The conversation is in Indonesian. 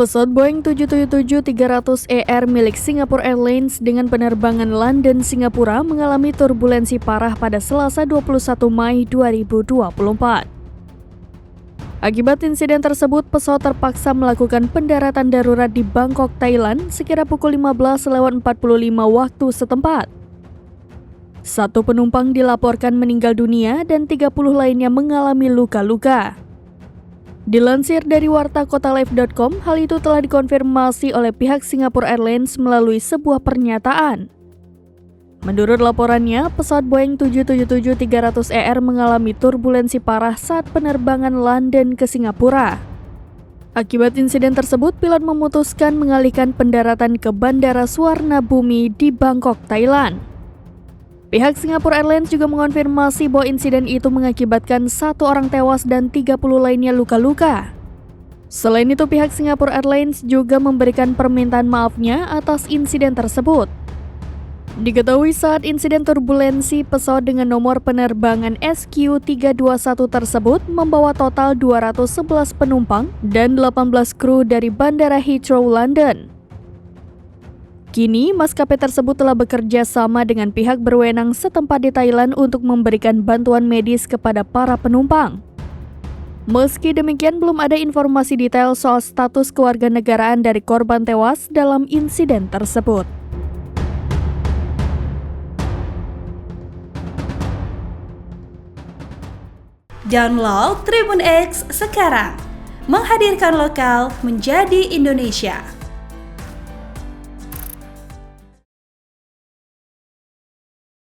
Pesawat Boeing 777-300ER milik Singapore Airlines dengan penerbangan London-Singapura mengalami turbulensi parah pada Selasa 21 Mei 2024. Akibat insiden tersebut, pesawat terpaksa melakukan pendaratan darurat di Bangkok, Thailand sekira pukul 15.45 waktu setempat. 1 penumpang dilaporkan meninggal dunia dan 30 lainnya mengalami luka-luka. Dilansir dari wartakotalife.com, hal itu telah dikonfirmasi oleh pihak Singapore Airlines melalui sebuah pernyataan. Menurut laporannya, pesawat Boeing 777-300ER mengalami turbulensi parah saat penerbangan London ke Singapura. Akibat insiden tersebut, pilot memutuskan mengalihkan pendaratan ke Bandara Suwarnabhumi di Bangkok, Thailand. Pihak Singapore Airlines juga mengonfirmasi bahwa insiden itu mengakibatkan 1 orang tewas dan 30 lainnya luka-luka. Selain itu, pihak Singapore Airlines juga memberikan permintaan maafnya atas insiden tersebut. Diketahui saat insiden turbulensi, pesawat dengan nomor penerbangan SQ321 tersebut membawa total 211 penumpang dan 18 kru dari Bandara Heathrow, London. Kini, maskapai tersebut telah bekerja sama dengan pihak berwenang setempat di Thailand untuk memberikan bantuan medis kepada para penumpang. Meski demikian, belum ada informasi detail soal status kewarganegaraan dari korban tewas dalam insiden tersebut. Download Tribun X sekarang, menghadirkan lokal menjadi Indonesia.